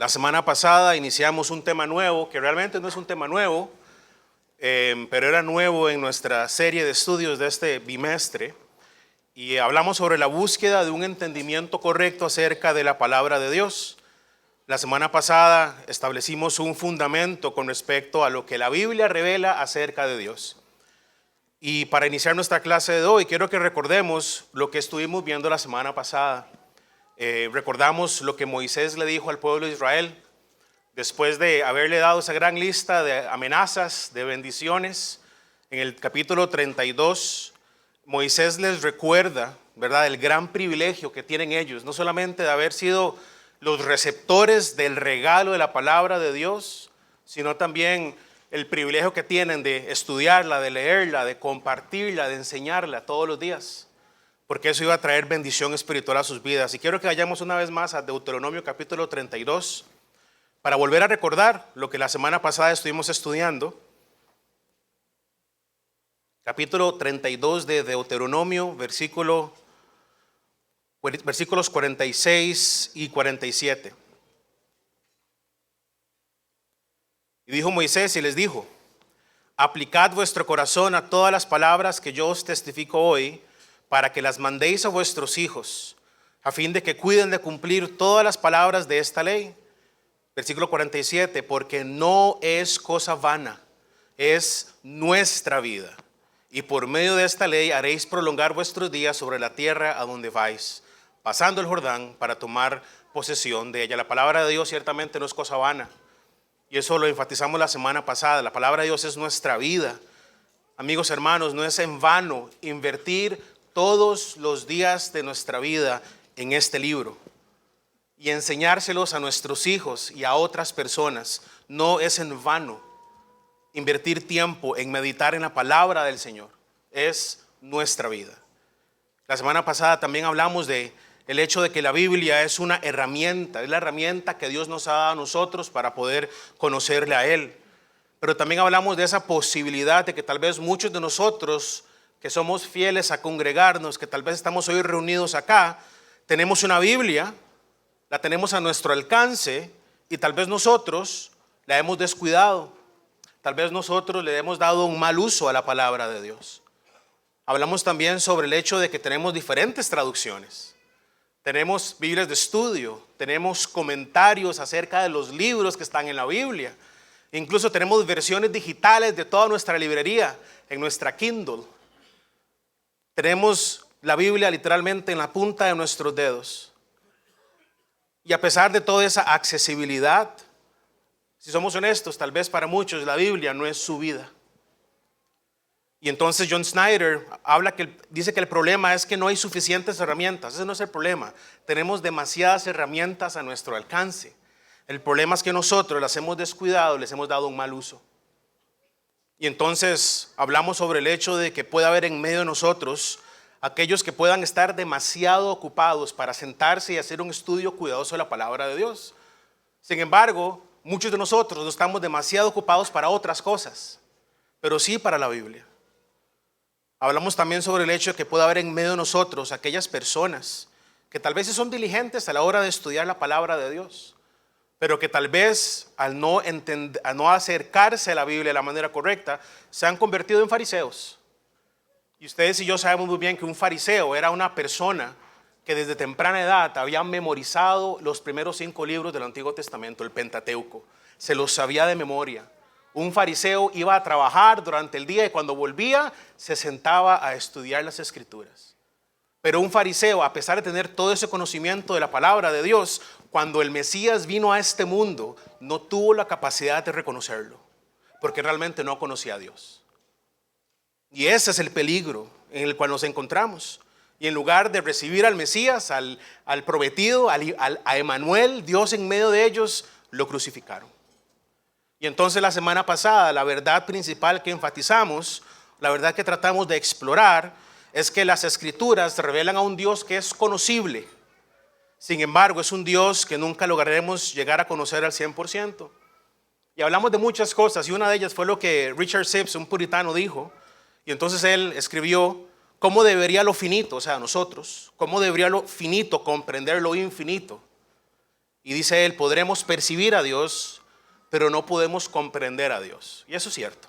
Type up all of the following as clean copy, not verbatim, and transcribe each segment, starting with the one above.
La semana pasada iniciamos un tema nuevo, que realmente no es un tema nuevo, pero era nuevo en nuestra serie de estudios de este bimestre. Y hablamos sobre la búsqueda de un entendimiento correcto acerca de la palabra de Dios. La semana pasada establecimos un fundamento con respecto a lo que la Biblia revela acerca de Dios. Y para iniciar nuestra clase de hoy, quiero que recordemos lo que estuvimos viendo la semana pasada. Recordamos lo que Moisés le dijo al pueblo de Israel después de haberle dado esa gran lista de amenazas, de bendiciones. En el capítulo 32, Moisés les recuerda, ¿verdad?, el gran privilegio que tienen ellos, no solamente de haber sido los receptores del regalo de la palabra de Dios, sino también el privilegio que tienen de estudiarla, de leerla, de compartirla, de enseñarla todos los días, porque eso iba a traer bendición espiritual a sus vidas. Y quiero que vayamos una vez más a Deuteronomio capítulo 32 para volver a recordar lo que la semana pasada estuvimos estudiando. Capítulo 32 de Deuteronomio, versículos 46 y 47. Y dijo Moisés y les dijo: aplicad vuestro corazón a todas las palabras que yo os testifico hoy, para que las mandéis a vuestros hijos, a fin de que cuiden de cumplir todas las palabras de esta ley. Versículo 47, porque no es cosa vana, es nuestra vida. Y por medio de esta ley haréis prolongar vuestros días sobre la tierra a donde vais, pasando el Jordán para tomar posesión de ella. La palabra de Dios ciertamente no es cosa vana. Y eso lo enfatizamos la semana pasada. La palabra de Dios es nuestra vida. Amigos, hermanos, no es en vano invertir todos los días de nuestra vida en este libro y enseñárselos a nuestros hijos y a otras personas. No es en vano invertir tiempo en meditar en la palabra del Señor. Es nuestra vida. La semana pasada también hablamos de el hecho de que la Biblia es una herramienta, es la herramienta que Dios nos ha dado a nosotros para poder conocerle a Él. Pero también hablamos de esa posibilidad de que tal vez muchos de nosotros que somos fieles a congregarnos, que tal vez estamos hoy reunidos acá, tenemos una Biblia, la tenemos a nuestro alcance y tal vez nosotros la hemos descuidado. Tal vez nosotros le hemos dado un mal uso a la palabra de Dios. Hablamos también sobre el hecho de que tenemos diferentes traducciones. Tenemos Biblias de estudio, tenemos comentarios acerca de los libros que están en la Biblia. Incluso tenemos versiones digitales de toda nuestra librería en nuestra Kindle. Tenemos la Biblia literalmente en la punta de nuestros dedos. Y a pesar de toda esa accesibilidad, si somos honestos, tal vez para muchos la Biblia no es su vida. Y entonces John Snyder dice que el problema es que no hay suficientes herramientas. Ese no es el problema. Tenemos demasiadas herramientas a nuestro alcance. El problema es que nosotros las hemos descuidado, les hemos dado un mal uso. Y entonces hablamos sobre el hecho de que puede haber en medio de nosotros aquellos que puedan estar demasiado ocupados para sentarse y hacer un estudio cuidadoso de la palabra de Dios. Sin embargo, muchos de nosotros no estamos demasiado ocupados para otras cosas, pero sí para la Biblia. Hablamos también sobre el hecho de que puede haber en medio de nosotros aquellas personas que tal vez son diligentes a la hora de estudiar la palabra de Dios, pero que tal vez al no acercarse a la Biblia de la manera correcta, se han convertido en fariseos. Y ustedes y yo sabemos muy bien que un fariseo era una persona que desde temprana edad había memorizado los primeros 5 libros del Antiguo Testamento, el Pentateuco. Se los sabía de memoria. Un fariseo iba a trabajar durante el día y cuando volvía se sentaba a estudiar las Escrituras. Pero un fariseo, a pesar de tener todo ese conocimiento de la palabra de Dios, cuando el Mesías vino a este mundo, no tuvo la capacidad de reconocerlo, porque realmente no conocía a Dios. Y ese es el peligro en el cual nos encontramos. Y en lugar de recibir al Mesías, al prometido, a Emanuel, Dios en medio de ellos, lo crucificaron. Y entonces la semana pasada, la verdad principal que enfatizamos, la verdad que tratamos de explorar, es que las Escrituras revelan a un Dios que es conocible. Sin embargo, es un Dios que nunca lograremos llegar a conocer al 100%. Y hablamos de muchas cosas, y una de ellas fue lo que Richard Sibbes, un puritano, dijo. Y entonces él escribió cómo debería lo finito, o sea, nosotros, cómo debería lo finito comprender lo infinito. Y dice él, podremos percibir a Dios, pero no podemos comprender a Dios. Y eso es cierto.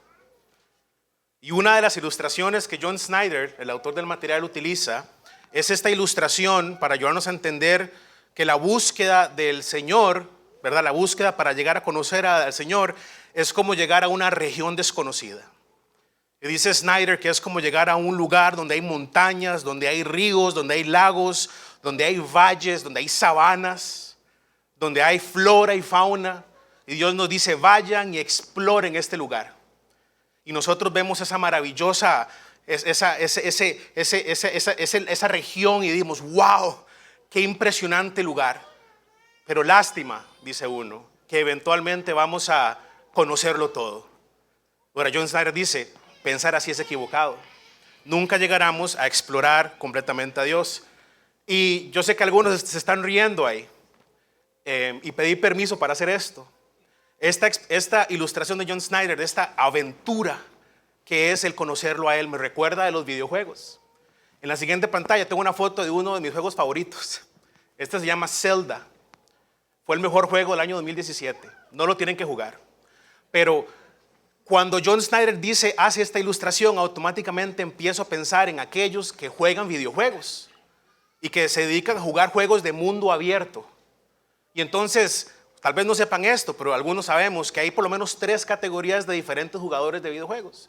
Y una de las ilustraciones que John Snyder, el autor del material, utiliza, es esta ilustración para ayudarnos a entender que la búsqueda del Señor, ¿verdad? La búsqueda para llegar a conocer al Señor es como llegar a una región desconocida. Y dice Snyder que es como llegar a un lugar donde hay montañas, donde hay ríos, donde hay lagos, donde hay valles, donde hay sabanas, donde hay flora y fauna. Y Dios nos dice, vayan y exploren este lugar. Y nosotros vemos esa maravillosa, esa región y decimos, wow, qué impresionante lugar. Pero lástima, dice uno, que eventualmente vamos a conocerlo todo. Ahora John Snyder dice, pensar así es equivocado. Nunca llegaremos a explorar completamente a Dios. Y yo sé que algunos se están riendo ahí. Y pedí permiso para hacer esto. Esta ilustración de John Snyder, de esta aventura que es el conocerlo a él, me recuerda de los videojuegos. En la siguiente pantalla tengo una foto de uno de mis juegos favoritos. Este se llama Zelda. Fue el mejor juego del año 2017. No lo tienen que jugar. Pero cuando John Snyder hace esta ilustración, automáticamente empiezo a pensar en aquellos que juegan videojuegos y que se dedican a jugar juegos de mundo abierto. Y entonces, tal vez no sepan esto, pero algunos sabemos que hay por lo menos 3 categorías de diferentes jugadores de videojuegos.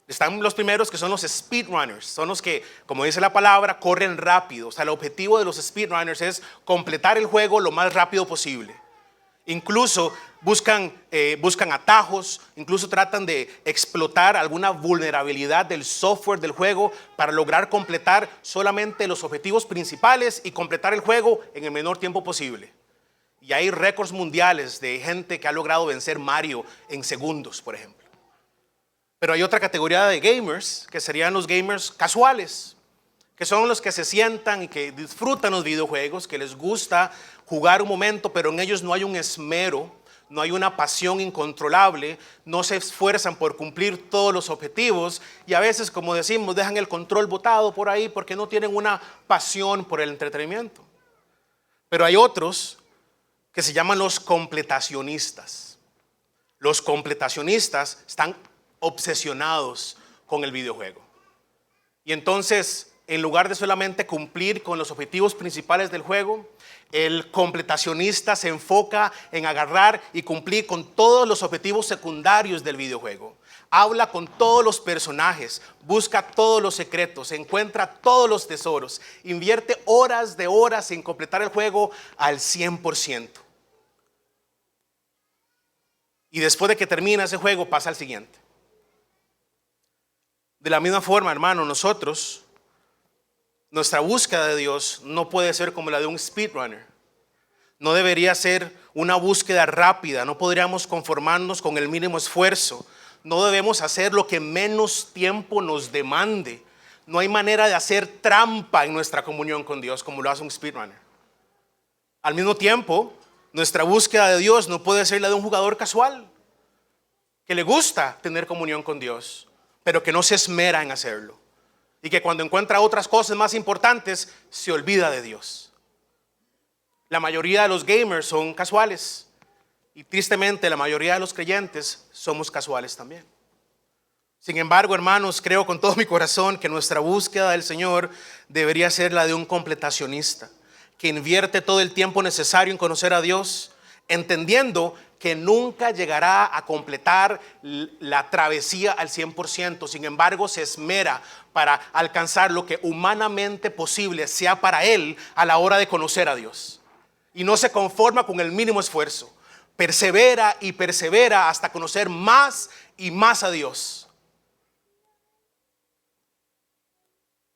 Están los primeros que son los speedrunners, son los que, como dice la palabra, corren rápido. O sea, el objetivo de los speedrunners es completar el juego lo más rápido posible. Incluso buscan atajos, incluso tratan de explotar alguna vulnerabilidad del software del juego para lograr completar solamente los objetivos principales y completar el juego en el menor tiempo posible. Y hay récords mundiales de gente que ha logrado vencer Mario en segundos, por ejemplo. Pero hay otra categoría de gamers, que serían los gamers casuales, que son los que se sientan y que disfrutan los videojuegos, que les gusta jugar un momento, pero en ellos no hay un esmero, no hay una pasión incontrolable, no se esfuerzan por cumplir todos los objetivos y a veces, como decimos, dejan el control botado por ahí porque no tienen una pasión por el entretenimiento. Pero hay otros que se llaman los completacionistas. Los completacionistas están obsesionados con el videojuego. Y entonces, en lugar de solamente cumplir con los objetivos principales del juego, el completacionista se enfoca en agarrar y cumplir con todos los objetivos secundarios del videojuego. Habla con todos los personajes, busca todos los secretos, encuentra todos los tesoros, invierte horas de horas en completar el juego al 100%. Y después de que termina ese juego, pasa al siguiente. De la misma forma, hermano, nuestra búsqueda de Dios no puede ser como la de un speedrunner. No debería ser una búsqueda rápida, no podríamos conformarnos con el mínimo esfuerzo. No debemos hacer lo que menos tiempo nos demande. No hay manera de hacer trampa en nuestra comunión con Dios como lo hace un speedrunner. Al mismo tiempo, nuestra búsqueda de Dios no puede ser la de un jugador casual que le gusta tener comunión con Dios, pero que no se esmera en hacerlo. Y que cuando encuentra otras cosas más importantes, se olvida de Dios. La mayoría de los gamers son casuales. Y tristemente la mayoría de los creyentes somos casuales también. Sin embargo, hermanos, creo con todo mi corazón que nuestra búsqueda del Señor debería ser la de un completacionista, que invierte todo el tiempo necesario en conocer a Dios, entendiendo que nunca llegará a completar la travesía al 100%. Sin embargo, se esmera para alcanzar lo que humanamente posible sea para él a la hora de conocer a Dios. Y no se conforma con el mínimo esfuerzo. Persevera y persevera hasta conocer más y más a Dios.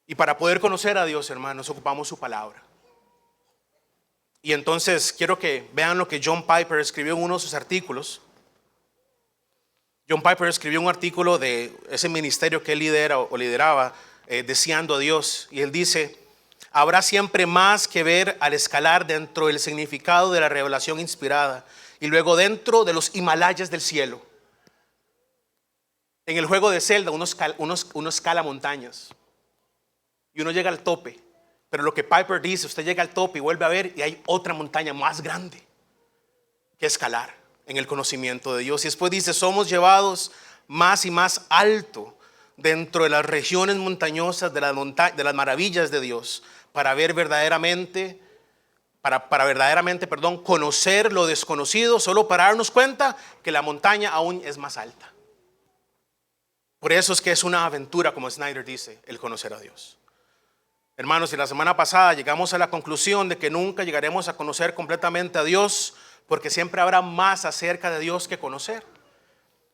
Y para poder conocer a Dios, hermanos, ocupamos su palabra. Y entonces quiero que vean lo que John Piper escribió en uno de sus artículos. John Piper escribió un artículo de ese ministerio que él lideraba, deseando a Dios. Y él dice, habrá siempre más que ver al escalar dentro del significado de la revelación inspirada y luego dentro de los Himalayas del cielo. En el juego de Zelda uno escala montañas y uno llega al tope. Pero lo que Piper dice, usted llega al tope y vuelve a ver y hay otra montaña más grande. que escalar en el conocimiento de Dios. Y después dice, somos llevados más y más alto dentro de las regiones montañosas de las maravillas de Dios, para ver verdaderamente, conocer lo desconocido, solo para darnos cuenta que la montaña aún es más alta. Por eso es que es una aventura, como Snyder dice, el conocer a Dios. Hermanos, y la semana pasada llegamos a la conclusión de que nunca llegaremos a conocer completamente a Dios, porque siempre habrá más acerca de Dios que conocer.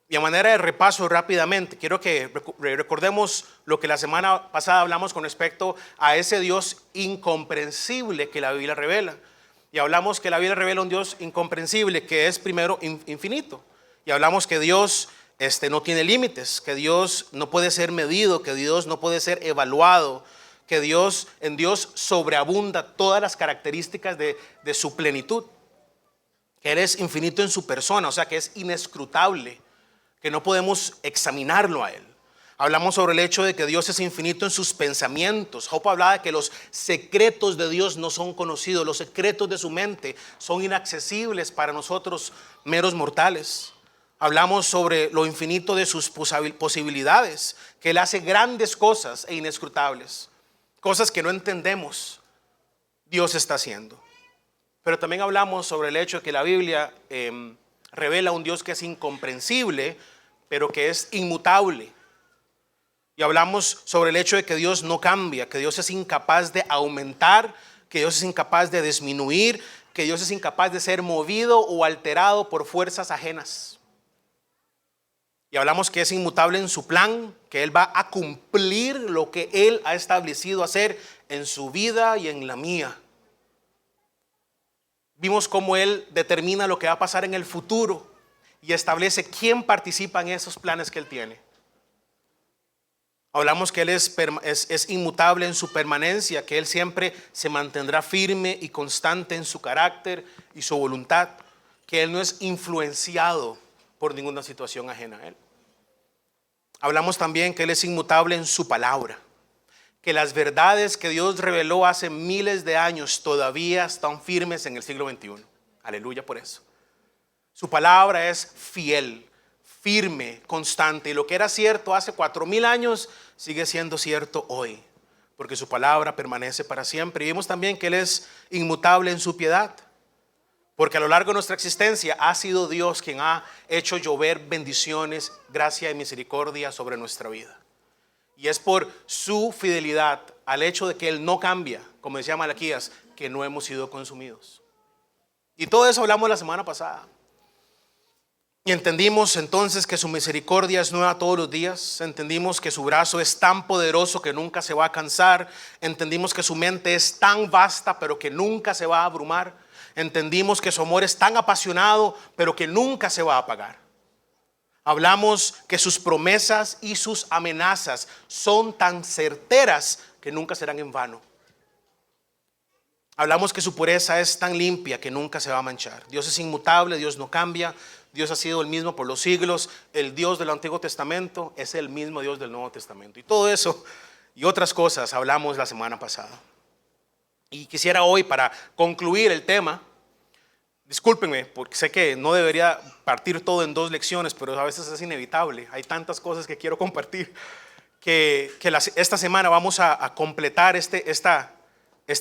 Y a manera de repaso rápidamente, quiero que recordemos lo que la semana pasada hablamos con respecto a ese Dios incomprensible que la Biblia revela. Y hablamos que la Biblia revela un Dios incomprensible, que es primero infinito. Y hablamos que Dios no tiene límites, que Dios no puede ser medido, que Dios no puede ser evaluado, que en Dios sobreabunda todas las características de su plenitud. Que Él es infinito en su persona, o sea que es inescrutable, que no podemos examinarlo a Él. Hablamos sobre el hecho de que Dios es infinito en sus pensamientos. Job hablaba de que los secretos de Dios no son conocidos, los secretos de su mente son inaccesibles para nosotros meros mortales. Hablamos sobre lo infinito de sus posibilidades, que Él hace grandes cosas e inescrutables, cosas que no entendemos, Dios está haciendo. Pero también hablamos sobre el hecho de que la Biblia revela un Dios que es incomprensible, pero que es inmutable. Y hablamos sobre el hecho de que Dios no cambia, que Dios es incapaz de aumentar, que Dios es incapaz de disminuir, que Dios es incapaz de ser movido o alterado por fuerzas ajenas. Y hablamos que es inmutable en su plan, que Él va a cumplir lo que Él ha establecido hacer en su vida y en la mía. Vimos cómo Él determina lo que va a pasar en el futuro y establece quién participa en esos planes que Él tiene. Hablamos que Él es inmutable en su permanencia, que Él siempre se mantendrá firme y constante en su carácter y su voluntad, que Él no es influenciado por ninguna situación ajena a Él. Hablamos también que Él es inmutable en su palabra, que las verdades que Dios reveló hace miles de años todavía están firmes en el siglo XXI. Aleluya por eso. Su palabra es fiel, firme, constante. Y lo que era cierto hace 4000 años sigue siendo cierto hoy, porque su palabra permanece para siempre. Y vimos también que Él es inmutable en su piedad, porque a lo largo de nuestra existencia ha sido Dios quien ha hecho llover bendiciones, gracia y misericordia sobre nuestra vida. Y es por su fidelidad al hecho de que Él no cambia, como decía Malaquías, que no hemos sido consumidos. Y todo eso hablamos la semana pasada. Y entendimos entonces que su misericordia es nueva todos los días. Entendimos que su brazo es tan poderoso que nunca se va a cansar. Entendimos que su mente es tan vasta pero que nunca se va a abrumar. Entendimos que su amor es tan apasionado pero que nunca se va a apagar. Hablamos que sus promesas y sus amenazas son tan certeras que nunca serán en vano. Hablamos que su pureza es tan limpia que nunca se va a manchar. Dios es inmutable, Dios no cambia. Dios ha sido el mismo por los siglos. El Dios del Antiguo Testamento es el mismo Dios del Nuevo Testamento. Y todo eso y otras cosas hablamos la semana pasada. Y quisiera hoy, para concluir el tema, discúlpenme, porque sé que no debería partir todo en 2 lecciones, pero a veces es inevitable. Hay tantas cosas que quiero compartir que esta semana vamos a completar esta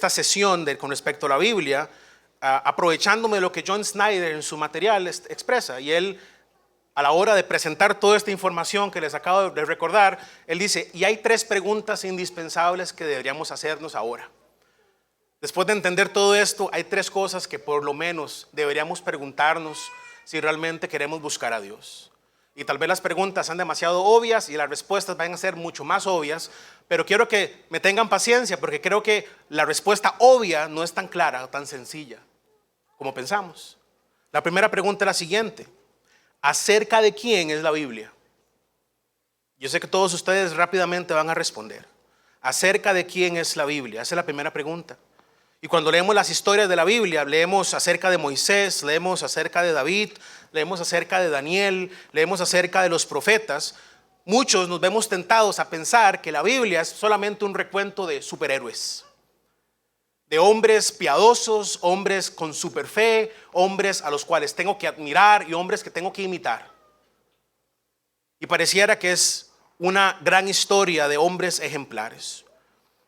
sesión con respecto a la Biblia, aprovechándome de lo que John Snyder en su material expresa. Y él, a la hora de presentar toda esta información que les acabo de recordar, él dice, y hay 3 preguntas indispensables que deberíamos hacernos ahora. Después de entender todo esto, hay 3 cosas que por lo menos deberíamos preguntarnos si realmente queremos buscar a Dios. Y tal vez las preguntas sean demasiado obvias y las respuestas van a ser mucho más obvias, pero quiero que me tengan paciencia porque creo que la respuesta obvia no es tan clara o tan sencilla como pensamos. La primera pregunta es la siguiente: ¿acerca de quién es la Biblia? Yo sé que todos ustedes rápidamente van a responder. ¿Acerca de quién es la Biblia? Esa es la primera pregunta. Y cuando leemos las historias de la Biblia, leemos acerca de Moisés, leemos acerca de David, leemos acerca de Daniel, leemos acerca de los profetas, muchos nos vemos tentados a pensar que la Biblia es solamente un recuento de superhéroes. de hombres piadosos, hombres con superfe, hombres a los cuales tengo que admirar y hombres que tengo que imitar. Y pareciera que es una gran historia de hombres ejemplares.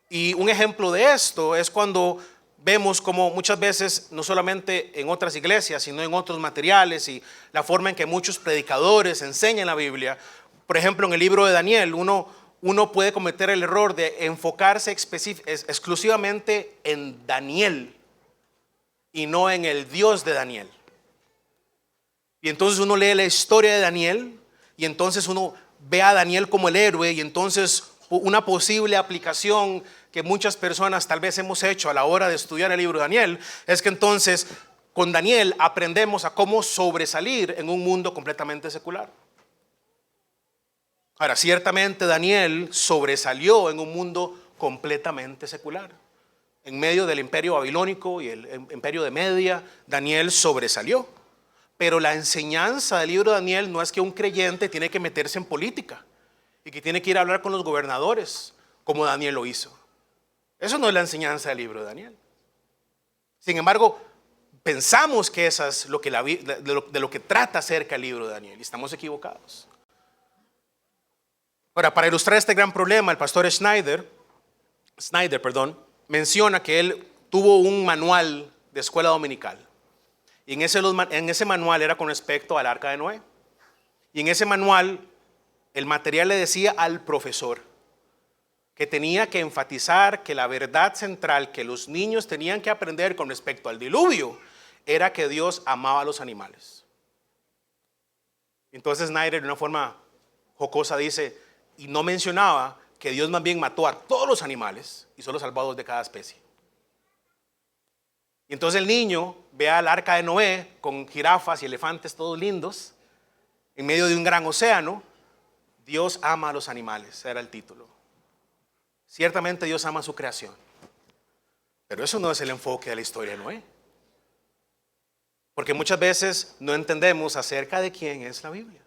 Y un ejemplo de esto es cuando vemos como muchas veces, no solamente en otras iglesias, sino en otros materiales y la forma en que muchos predicadores enseñan la Biblia. Por ejemplo, en el libro de Daniel, uno puede cometer el error de enfocarse exclusivamente en Daniel y no en el Dios de Daniel. Y entonces uno lee la historia de Daniel y entonces uno ve a Daniel como el héroe, y entonces una posible aplicación que muchas personas tal vez hemos hecho a la hora de estudiar el libro de Daniel es que entonces con Daniel aprendemos a cómo sobresalir en un mundo completamente secular. Ahora, ciertamente Daniel sobresalió en un mundo completamente secular. En medio del imperio babilónico y el imperio de Media, Daniel sobresalió. Pero la enseñanza del libro de Daniel no es que un creyente tiene que meterse en política y que tiene que ir a hablar con los gobernadores como Daniel lo hizo. Eso no es la enseñanza del libro de Daniel. Sin embargo, pensamos que esa es de lo que trata acerca el libro de Daniel, y estamos equivocados. Ahora, para ilustrar este gran problema, el pastor Snyder, menciona que él tuvo un manual de escuela dominical. Y en ese manual era con respecto al arca de Noé. Y en ese manual el material le decía al profesor que tenía que enfatizar que la verdad central que los niños tenían que aprender con respecto al diluvio era que Dios amaba a los animales. Entonces Snyder, de una forma jocosa, dice, y no mencionaba que Dios más bien mató a todos los animales y solo salvó a 2 de cada especie. Y entonces el niño ve al arca de Noé con jirafas y elefantes todos lindos en medio de un gran océano. Dios ama a los animales, era el título. Ciertamente Dios ama su creación, pero eso no es el enfoque de la historia de Noé, porque muchas veces no entendemos acerca de quién es la Biblia.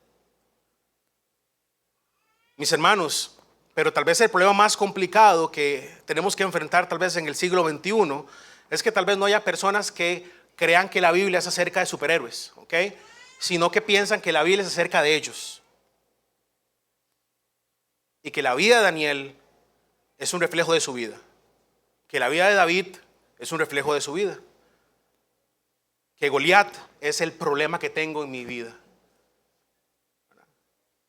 Mis hermanos, pero tal vez el problema más complicado que tenemos que enfrentar tal vez en el siglo XXI es que tal vez no haya personas que crean que la Biblia es acerca de superhéroes, ¿ok? Sino que piensan que la Biblia es acerca de ellos. Y que la vida de Daniel es un reflejo de su vida. Que la vida de David es un reflejo de su vida. Que Goliat es el problema que tengo en mi vida.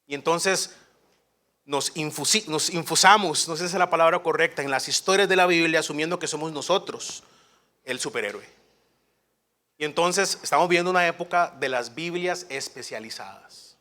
Y entonces nos infusamos, no sé si es la palabra correcta, en las historias de la Biblia, asumiendo que somos nosotros el superhéroe. Y entonces estamos viendo una época de las Biblias especializadas.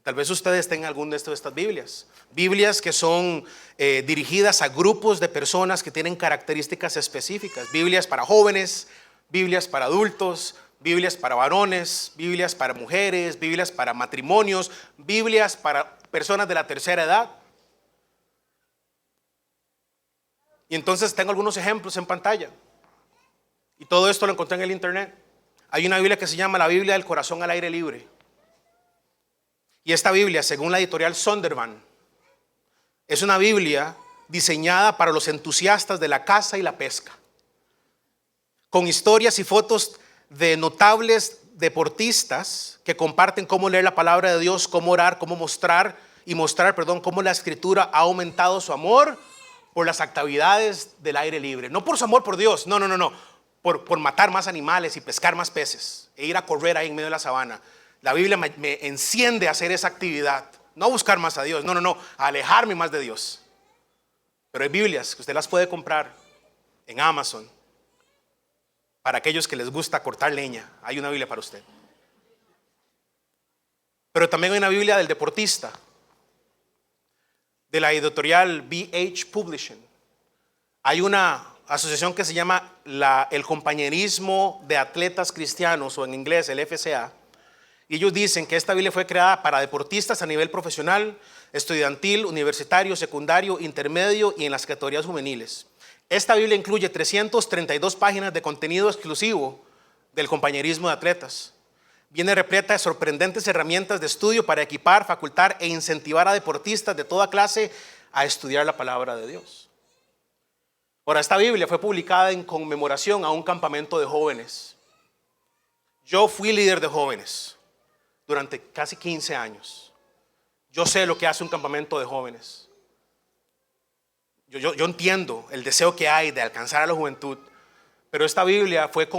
Tal vez ustedes tengan alguna de estas Biblias. Biblias que son dirigidas a grupos de personas que tienen características específicas. Biblias para jóvenes, Biblias para adultos, Biblias para varones, Biblias para mujeres, Biblias para matrimonios, Biblias para personas de la tercera edad. Y entonces tengo algunos ejemplos en pantalla. Y todo esto lo encontré en el internet. Hay una Biblia que se llama la Biblia del Corazón al Aire Libre. Y esta Biblia, según la editorial Zondervan, es una Biblia diseñada para los entusiastas de la caza y la pesca, con historias y fotos de notables deportistas que comparten cómo leer la palabra de Dios, cómo orar, cómo mostrar cómo la Escritura ha aumentado su amor por las actividades del aire libre. No por su amor por Dios, no. Por matar más animales y pescar más peces e ir a correr ahí en medio de la sabana. La Biblia me enciende a hacer esa actividad, no a buscar más a Dios, no, a alejarme más de Dios. Pero hay Biblias que usted las puede comprar en Amazon. Para aquellos que les gusta cortar leña, hay una Biblia para usted. Pero también hay una Biblia del deportista, de la editorial BH Publishing. Hay una asociación que se llama el Compañerismo de Atletas Cristianos, o en inglés el FCA. Y ellos dicen que esta Biblia fue creada para deportistas a nivel profesional, estudiantil, universitario, secundario, intermedio y en las categorías juveniles. Esta Biblia incluye 332 páginas de contenido exclusivo del compañerismo de atletas. Viene repleta de sorprendentes herramientas de estudio para equipar, facultar e incentivar a deportistas de toda clase a estudiar la palabra de Dios. Ahora, esta Biblia fue publicada en conmemoración a un campamento de jóvenes. Yo fui líder de jóvenes durante casi 15 años. Yo sé lo que hace un campamento de jóvenes. Yo entiendo el deseo que hay de alcanzar a la juventud. Pero esta Biblia fue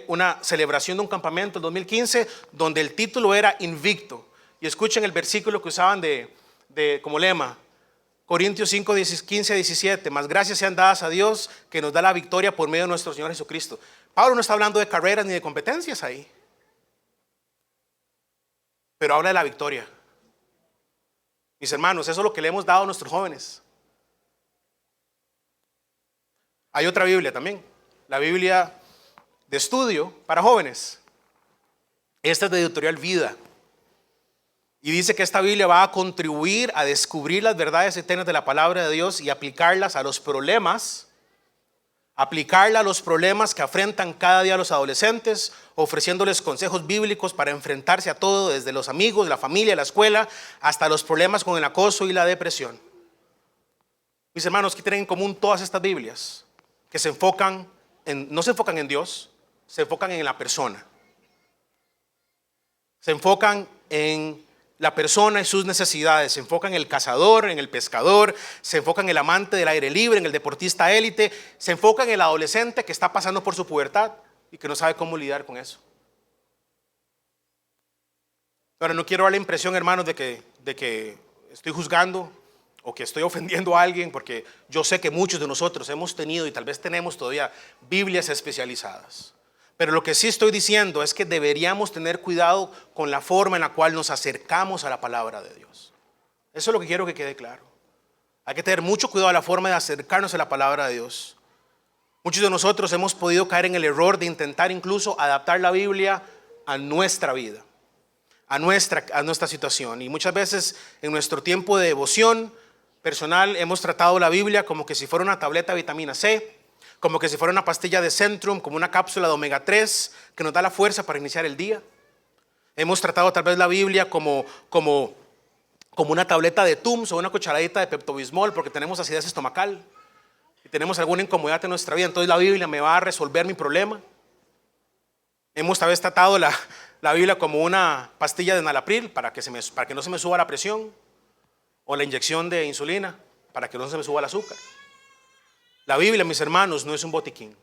una celebración de un campamento en 2015 donde el título era Invicto. Y escuchen el versículo que usaban como lema. Corintios 5, 15, 17. Más gracias sean dadas a Dios que nos da la victoria por medio de nuestro Señor Jesucristo. Pablo no está hablando de carreras ni de competencias ahí. Pero habla de la victoria. Mis hermanos, eso es lo que le hemos dado a nuestros jóvenes. Hay otra Biblia también. La Biblia de estudio para jóvenes. Esta es de Editorial Vida. Y dice que esta Biblia va a contribuir a descubrir las verdades eternas de la palabra de Dios y aplicarlas a los problemas. Aplicarla a los problemas que afrentan cada día a los adolescentes, ofreciéndoles consejos bíblicos para enfrentarse a todo, desde los amigos, la familia, la escuela, hasta los problemas con el acoso y la depresión. Mis hermanos, ¿qué tienen en común todas estas Biblias? Que no se enfocan en Dios, se enfocan en la persona. Se enfocan en la persona y sus necesidades. Se enfocan en el cazador, en el pescador, se enfocan en el amante del aire libre, en el deportista élite, se enfocan en el adolescente que está pasando por su pubertad y que no sabe cómo lidiar con eso. Ahora, no quiero dar la impresión, hermanos, de que estoy juzgando o que estoy ofendiendo a alguien, porque yo sé que muchos de nosotros hemos tenido y tal vez tenemos todavía Biblias especializadas. Pero lo que sí estoy diciendo es que deberíamos tener cuidado con la forma en la cual nos acercamos a la palabra de Dios. Eso es lo que quiero que quede claro. Hay que tener mucho cuidado a la forma de acercarnos a la palabra de Dios. Muchos de nosotros hemos podido caer en el error de intentar incluso adaptar la Biblia a nuestra vida, a nuestra situación. Y muchas veces en nuestro tiempo de devoción personal hemos tratado la Biblia como que si fuera una tableta de vitamina C, como que si fuera una pastilla de Centrum, como una cápsula de omega 3 que nos da la fuerza para iniciar el día. Hemos tratado tal vez la Biblia como una tableta de Tums o una cucharadita de Pepto-Bismol porque tenemos acidez estomacal y tenemos alguna incomodidad en nuestra vida. Entonces la Biblia me va a resolver mi problema. Hemos tal vez tratado la Biblia como una pastilla de Enalapril para que no se me suba la presión, o la inyección de insulina para que no se me suba el azúcar. La Biblia, mis hermanos, no es un botiquín.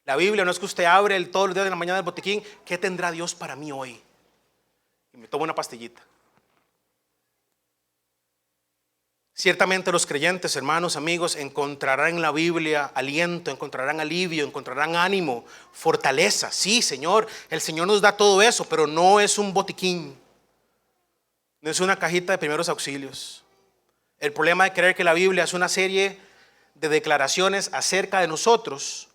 La Biblia no es que usted abre todos los días de la mañana el botiquín. ¿Qué tendrá Dios para mí hoy? Y me tomo una pastillita. Ciertamente los creyentes, hermanos, amigos, encontrarán en la Biblia aliento, encontrarán alivio, encontrarán ánimo, fortaleza. Sí, Señor, el Señor nos da todo eso, pero no es un botiquín. No es una cajita de primeros auxilios. El problema de creer que la Biblia es una serie de declaraciones acerca de nosotros,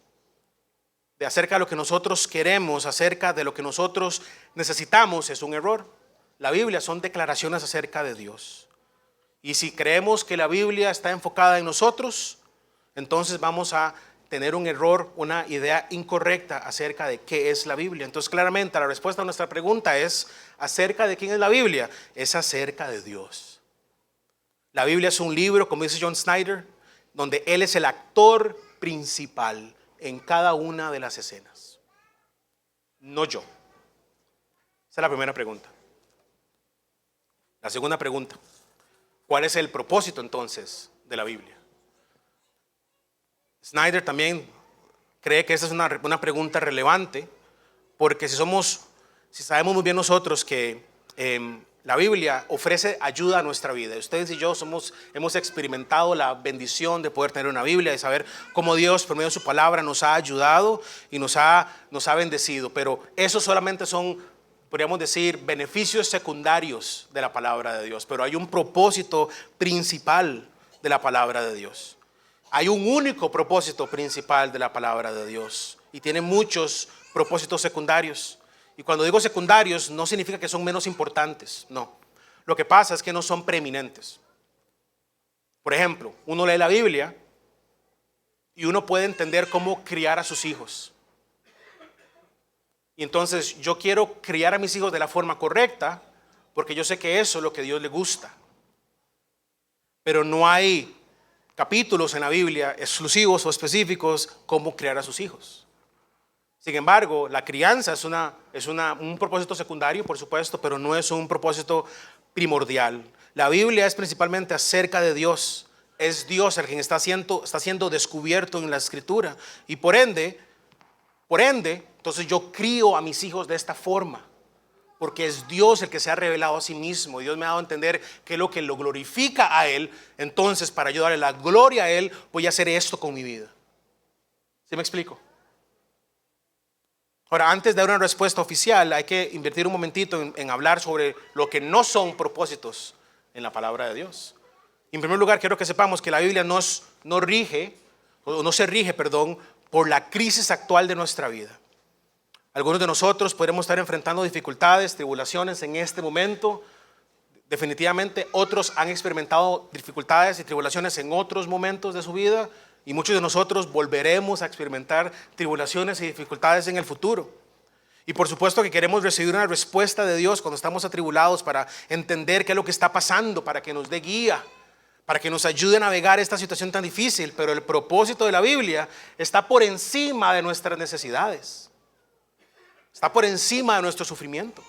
acerca de lo que nosotros queremos, acerca de lo que nosotros necesitamos, es un error. La Biblia son declaraciones acerca de Dios. Y si creemos que la Biblia está enfocada en nosotros, entonces vamos a tener un error, una idea incorrecta acerca de qué es la Biblia. Entonces claramente la respuesta a nuestra pregunta es acerca de quién es la Biblia, es acerca de Dios. La Biblia es un libro, como dice John Snyder, donde Él es el actor principal en cada una de las escenas, no yo. Esa es la primera pregunta. La segunda pregunta: ¿cuál es el propósito entonces de la Biblia? Snyder también cree que esa es una pregunta relevante, porque si sabemos muy bien nosotros que la Biblia ofrece ayuda a nuestra vida. Ustedes y yo hemos experimentado la bendición de poder tener una Biblia, de saber cómo Dios por medio de su palabra nos ha ayudado y nos ha bendecido. Pero eso solamente son, podríamos decir, beneficios secundarios de la palabra de Dios. Pero hay un propósito principal de la palabra de Dios. Hay un único propósito principal de la palabra de Dios y tiene muchos propósitos secundarios. Y cuando digo secundarios no significa que son menos importantes, no. Lo que pasa es que no son preeminentes. Por ejemplo, uno lee la Biblia y uno puede entender cómo criar a sus hijos. Y entonces yo quiero criar a mis hijos de la forma correcta porque yo sé que eso es lo que a Dios le gusta. Pero no hay capítulos en la Biblia exclusivos o específicos cómo criar a sus hijos. Sin embargo, la crianza es un propósito secundario, por supuesto, pero no es un propósito primordial. La Biblia es principalmente acerca de Dios. Es Dios el quien está siendo descubierto en la Escritura. Y por ende, entonces yo crío a mis hijos de esta forma. Porque es Dios el que se ha revelado a sí mismo. Dios me ha dado a entender que lo que lo glorifica a Él. Entonces, para yo darle la gloria a Él, voy a hacer esto con mi vida. ¿Sí me explico? Ahora, antes de dar una respuesta oficial, hay que invertir un momentito en hablar sobre lo que no son propósitos en la palabra de Dios. En primer lugar, quiero que sepamos que la Biblia no se rige, por la crisis actual de nuestra vida. Algunos de nosotros podremos estar enfrentando dificultades, tribulaciones en este momento. Definitivamente otros han experimentado dificultades y tribulaciones en otros momentos de su vida. Y muchos de nosotros volveremos a experimentar tribulaciones y dificultades en el futuro. Y por supuesto que queremos recibir una respuesta de Dios cuando estamos atribulados para entender qué es lo que está pasando, para que nos dé guía, para que nos ayude a navegar esta situación tan difícil. Pero el propósito de la Biblia está por encima de nuestras necesidades. Está por encima de nuestro sufrimiento.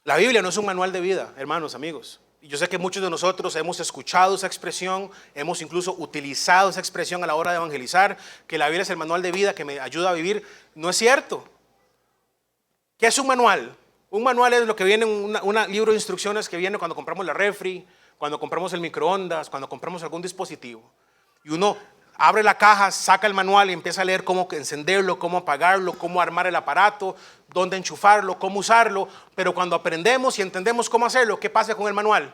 La Biblia no es un manual de vida, hermanos, amigos. Y yo sé que muchos de nosotros hemos escuchado esa expresión, hemos incluso utilizado esa expresión a la hora de evangelizar, que la Biblia es el manual de vida que me ayuda a vivir. No es cierto. ¿Qué es un manual? Un manual es lo que viene en un libro de instrucciones que viene cuando compramos la refri, cuando compramos el microondas, cuando compramos algún dispositivo. Y uno abre la caja, saca el manual y empieza a leer cómo encenderlo, cómo apagarlo, cómo armar el aparato, dónde enchufarlo, cómo usarlo. Pero cuando aprendemos y entendemos cómo hacerlo, ¿qué pasa con el manual?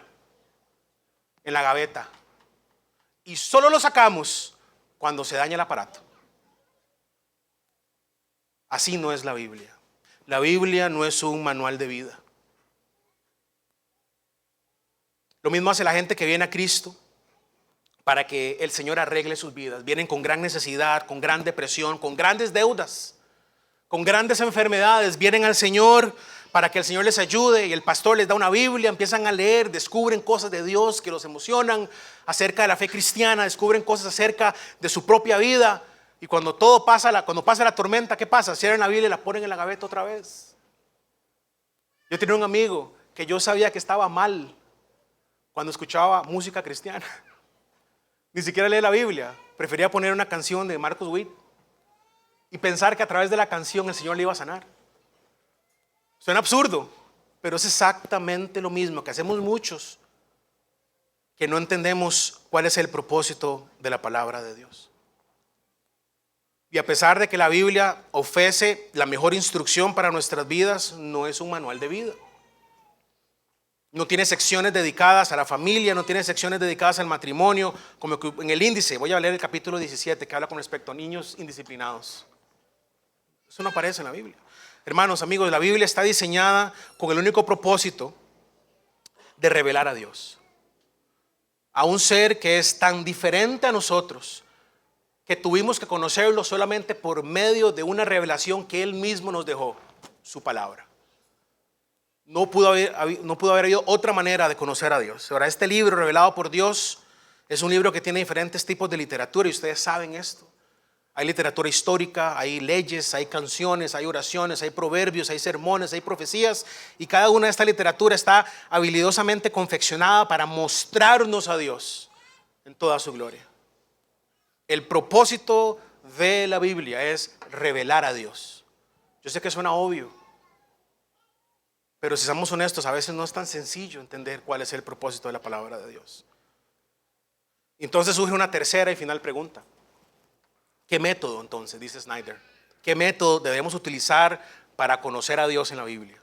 En la gaveta. Y solo lo sacamos cuando se daña el aparato. Así no es la Biblia. La Biblia no es un manual de vida. Lo mismo hace la gente que viene a Cristo para que el Señor arregle sus vidas. Vienen con gran necesidad, con gran depresión, con grandes deudas, con grandes enfermedades. Vienen al Señor para que el Señor les ayude y el pastor les da una Biblia, empiezan a leer, descubren cosas de Dios que los emocionan acerca de la fe cristiana, descubren cosas acerca de su propia vida. Y cuando cuando pasa la tormenta, ¿qué pasa? Cierran la Biblia y la ponen en la gaveta otra vez. Yo tenía un amigo que yo sabía que estaba mal cuando escuchaba música cristiana. Ni siquiera lee la Biblia, prefería poner una canción de Marcus Witt y pensar que a través de la canción el Señor le iba a sanar. Suena absurdo, pero es exactamente lo mismo que hacemos muchos que no entendemos cuál es el propósito de la palabra de Dios. Y a pesar de que la Biblia ofrece la mejor instrucción para nuestras vidas, no es un manual de vida. No tiene secciones dedicadas a la familia, no tiene secciones dedicadas al matrimonio, como en el índice. Voy a leer el capítulo 17 que habla con respecto a niños indisciplinados. Eso no aparece en la Biblia. Hermanos, amigos, la Biblia está diseñada con el único propósito de revelar a Dios. A un ser que es tan diferente a nosotros, que tuvimos que conocerlo solamente por medio de una revelación que Él mismo nos dejó, su palabra. No pudo haber habido otra manera de conocer a Dios. Ahora, este libro revelado por Dios es un libro que tiene diferentes tipos de literatura y ustedes saben esto. Hay literatura histórica, hay leyes, hay canciones, hay oraciones, hay proverbios, hay sermones, hay profecías, y cada una de esta literatura está habilidosamente confeccionada para mostrarnos a Dios en toda su gloria. El propósito de la Biblia es revelar a Dios. Yo sé que suena obvio, pero si somos honestos, a veces no es tan sencillo entender cuál es el propósito de la palabra de Dios. Entonces surge una tercera y final pregunta. ¿Qué método entonces, dice Snyder? ¿Qué método debemos utilizar para conocer a Dios en la Biblia?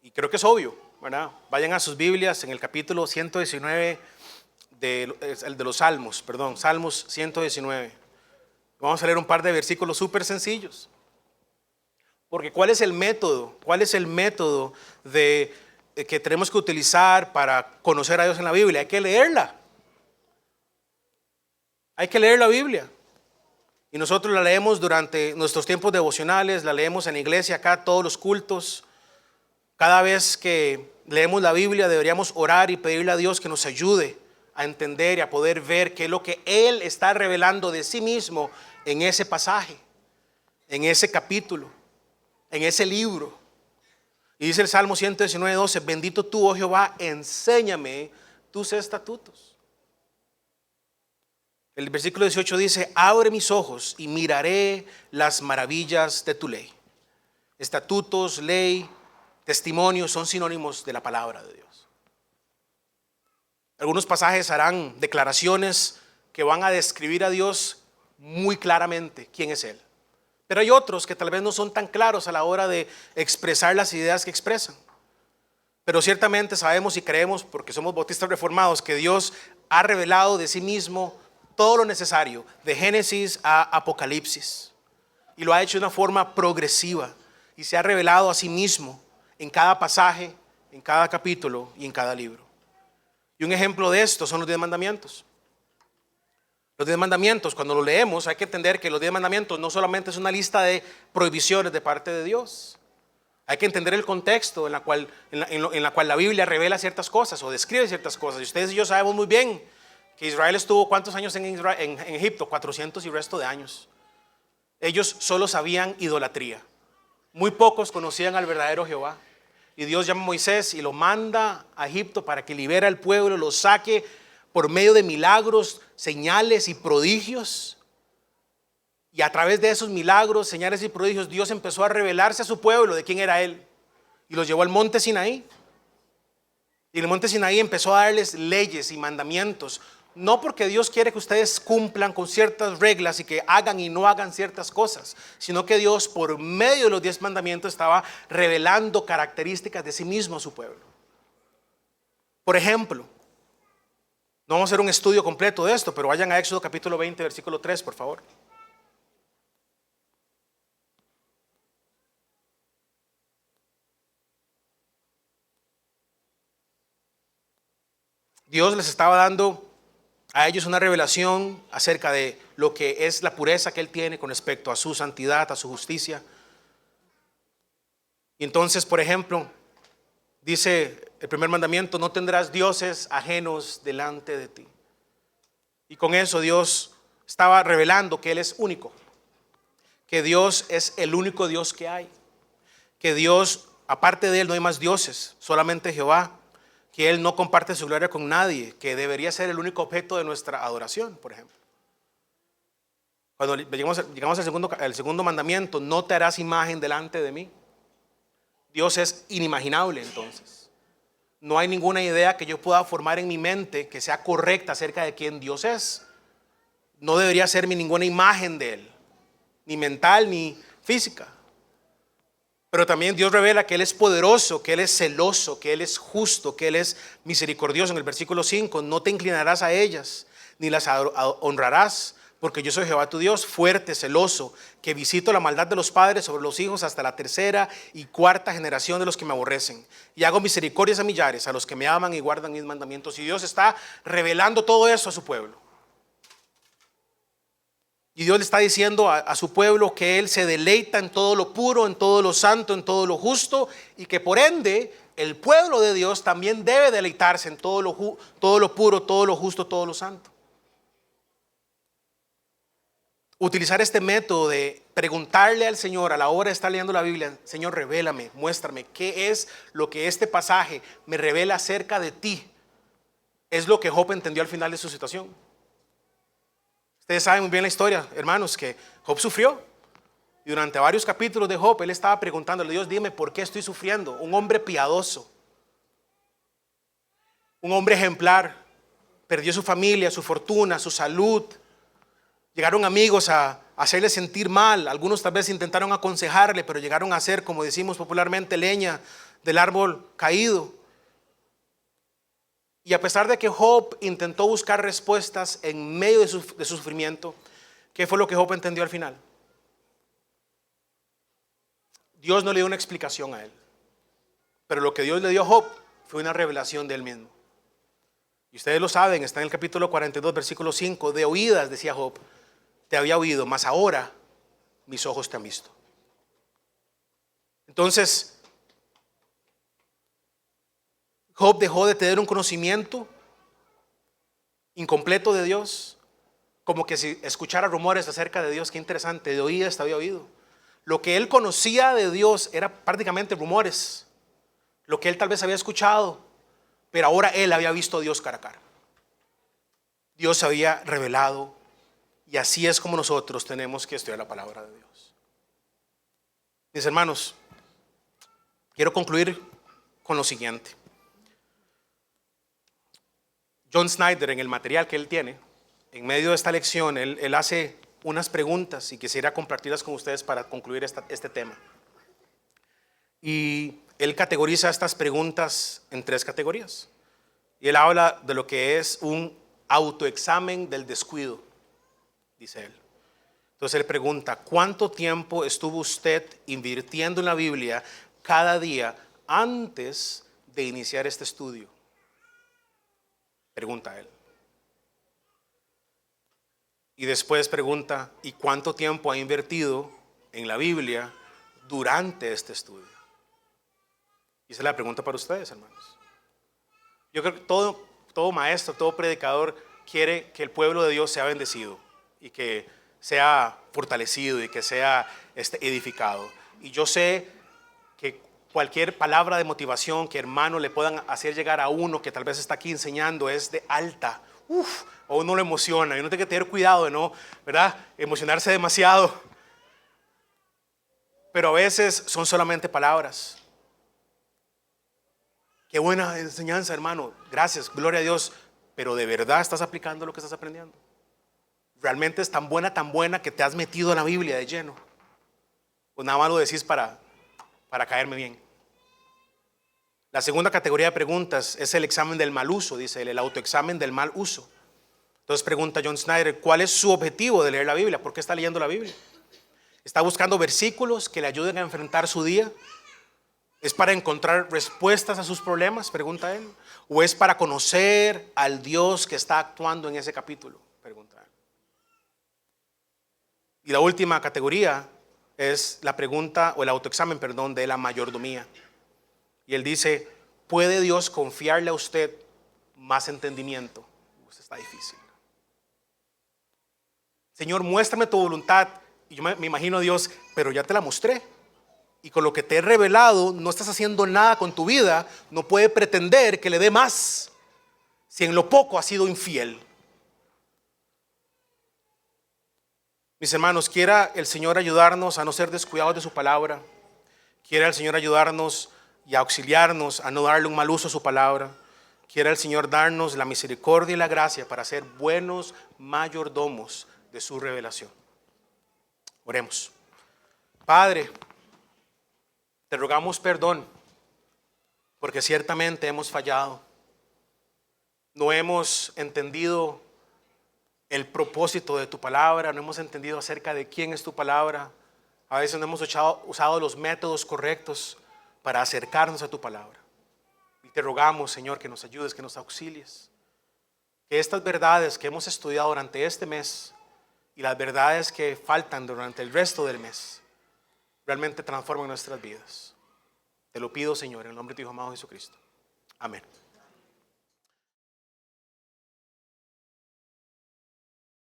Y creo que es obvio, ¿verdad? Vayan a sus Biblias en el capítulo 119 el de los Salmos, Salmos 119. Vamos a leer un par de versículos súper sencillos. Porque ¿cuál es el método? ¿Cuál es el método que tenemos que utilizar para conocer a Dios en la Biblia? Hay que leerla. Hay que leer la Biblia. Y nosotros la leemos durante nuestros tiempos devocionales, la leemos en la iglesia acá, todos los cultos. Cada vez que leemos la Biblia deberíamos orar y pedirle a Dios que nos ayude a entender y a poder ver qué es lo que Él está revelando de sí mismo en ese pasaje, en ese capítulo, en ese libro. Y dice el Salmo 119:12, bendito tú, oh Jehová, enséñame tus estatutos. El versículo 18 dice, abre mis ojos y miraré las maravillas de tu ley. Estatutos, ley, testimonio son sinónimos de la palabra de Dios. Algunos pasajes harán declaraciones que van a describir a Dios muy claramente quién es Él. Pero hay otros que tal vez no son tan claros a la hora de expresar las ideas que expresan. Pero ciertamente sabemos y creemos, porque somos bautistas reformados, que Dios ha revelado de sí mismo todo lo necesario, de Génesis a Apocalipsis. Y lo ha hecho de una forma progresiva. Y se ha revelado a sí mismo en cada pasaje, en cada capítulo y en cada libro. Y un ejemplo de esto son los 10 mandamientos. Los 10 mandamientos, cuando lo leemos, hay que entender que los 10 mandamientos no solamente es una lista de prohibiciones de parte de Dios. Hay que entender el contexto en la cual la Biblia revela ciertas cosas o describe ciertas cosas. Y ustedes y yo sabemos muy bien que Israel estuvo ¿cuántos años en Egipto? 400 y resto de años. Ellos solo sabían idolatría. Muy pocos conocían al verdadero Jehová. Y Dios llama a Moisés y lo manda a Egipto para que libere al pueblo, lo saque por medio de milagros, señales y prodigios. Y a través de esos milagros, señales y prodigios, Dios empezó a revelarse a su pueblo de quién era Él. Y los llevó al monte Sinaí. Y en el monte Sinaí empezó a darles leyes y mandamientos. No porque Dios quiere que ustedes cumplan con ciertas reglas y que hagan y no hagan ciertas cosas, sino que Dios por medio de los 10 mandamientos estaba revelando características de sí mismo a su pueblo. Por ejemplo, no vamos a hacer un estudio completo de esto, pero vayan a Éxodo capítulo 20, versículo 3, por favor. Dios les estaba dando a ellos una revelación acerca de lo que es la pureza que Él tiene con respecto a su santidad, a su justicia. Y entonces, por ejemplo, dice el primer mandamiento, no tendrás dioses ajenos delante de ti. Y con eso Dios estaba revelando que Él es único, que Dios es el único Dios que hay, que Dios, aparte de Él no hay más dioses, solamente Jehová, que Él no comparte su gloria con nadie, que debería ser el único objeto de nuestra adoración, por ejemplo. Cuando llegamos al segundo mandamiento, no te harás imagen delante de mí. Dios es inimaginable entonces. No hay ninguna idea que yo pueda formar en mi mente que sea correcta acerca de quién Dios es. No debería ser ninguna imagen de Él, ni mental ni física. Pero también Dios revela que Él es poderoso, que Él es celoso, que Él es justo, que Él es misericordioso. En el versículo 5, no te inclinarás a ellas, ni las honrarás, porque yo soy Jehová tu Dios, fuerte, celoso, que visito la maldad de los padres sobre los hijos hasta la 3ª y 4ª generación de los que me aborrecen. Y hago misericordias a millares, a los que me aman y guardan mis mandamientos. Y Dios está revelando todo eso a su pueblo. Y Dios le está diciendo a su pueblo que Él se deleita en todo lo puro, en todo lo santo, en todo lo justo, y que por ende el pueblo de Dios también debe deleitarse en todo lo puro, todo lo justo, todo lo santo. Utilizar este método de preguntarle al Señor a la hora de estar leyendo la Biblia, Señor, revélame, muéstrame qué es lo que este pasaje me revela acerca de ti, es lo que Job entendió al final de su situación. Ustedes saben muy bien la historia, hermanos, que Job sufrió. Y durante varios capítulos de Job, él estaba preguntándole a Dios, dime por qué estoy sufriendo. Un hombre piadoso, un hombre ejemplar, perdió su familia, su fortuna, su salud. Llegaron amigos a hacerle sentir mal. Algunos tal vez intentaron aconsejarle, pero llegaron a ser, como decimos popularmente, leña del árbol caído. Y a pesar de que Job intentó buscar respuestas en medio de su sufrimiento, ¿qué fue lo que Job entendió al final? Dios no le dio una explicación a él, pero lo que Dios le dio a Job fue una revelación de él mismo. Y ustedes lo saben, está en el capítulo 42, versículo 5, de oídas, decía Job, te había oído, mas ahora mis ojos te han visto. Entonces, Job dejó de tener un conocimiento incompleto de Dios, como que si escuchara rumores acerca de Dios. Qué interesante, de oídas te había oído. Lo que él conocía de Dios era prácticamente rumores, lo que él tal vez había escuchado, pero ahora él había visto a Dios cara a cara. Dios se había revelado, y así es como nosotros tenemos que estudiar la palabra de Dios. Mis hermanos, quiero concluir con lo siguiente. John Snyder, en el material que él tiene, en medio de esta lección, él hace unas preguntas y quisiera compartirlas con ustedes para concluir este tema. Y él categoriza estas preguntas en 3 categorías. Y él habla de lo que es un autoexamen del descuido, dice él. Entonces él pregunta: ¿cuánto tiempo estuvo usted invirtiendo en la Biblia cada día antes de iniciar este estudio? Pregunta él. Y después pregunta: ¿y cuánto tiempo ha invertido en la Biblia durante este estudio? Y esa es la pregunta para ustedes, hermanos. Yo creo que todo maestro, todo predicador quiere que el pueblo de Dios sea bendecido y que sea fortalecido y que sea edificado. Y yo sé que cualquier palabra de motivación que hermanos le puedan hacer llegar a uno que tal vez está aquí enseñando es de alta. O uno lo emociona y uno tiene que tener cuidado de no, ¿verdad?, emocionarse demasiado. Pero a veces son solamente palabras. Qué buena enseñanza, hermano. Gracias, gloria a Dios. Pero ¿de verdad estás aplicando lo que estás aprendiendo? ¿Realmente es tan buena que te has metido en la Biblia de lleno? ¿O nada más lo decís para caerme bien? La segunda categoría de preguntas es el examen del mal uso, dice él, el autoexamen del mal uso. Entonces pregunta John Snyder: ¿cuál es su objetivo de leer la Biblia? ¿Por qué está leyendo la Biblia? ¿Está buscando versículos que le ayuden a enfrentar su día? ¿Es para encontrar respuestas a sus problemas? Pregunta él. ¿O es para conocer al Dios que está actuando en ese capítulo? Pregunta él. Y la última categoría es la pregunta o el autoexamen, de la mayordomía. Y él dice: ¿puede Dios confiarle a usted más entendimiento? Está difícil. Señor, muéstrame tu voluntad. Y yo me imagino a Dios: pero ya te la mostré. Y con lo que te he revelado no estás haciendo nada con tu vida. No puede pretender que le dé más si en lo poco ha sido infiel. Mis hermanos, quiera el Señor ayudarnos a no ser descuidados de su palabra. Quiera el Señor ayudarnos y auxiliarnos a no darle un mal uso a su palabra. Quiera el Señor darnos la misericordia y la gracia para ser buenos mayordomos de su revelación. Oremos. Padre, te rogamos perdón porque ciertamente hemos fallado. No hemos entendido el propósito de tu palabra, no hemos entendido acerca de quién es tu palabra. A veces no hemos usado los métodos correctos para acercarnos a tu palabra. Y te rogamos, Señor, que nos ayudes, que nos auxilies. Que estas verdades que hemos estudiado durante este mes y las verdades que faltan durante el resto del mes realmente transformen nuestras vidas. Te lo pido, Señor, en el nombre de tu Hijo amado Jesucristo. Amén.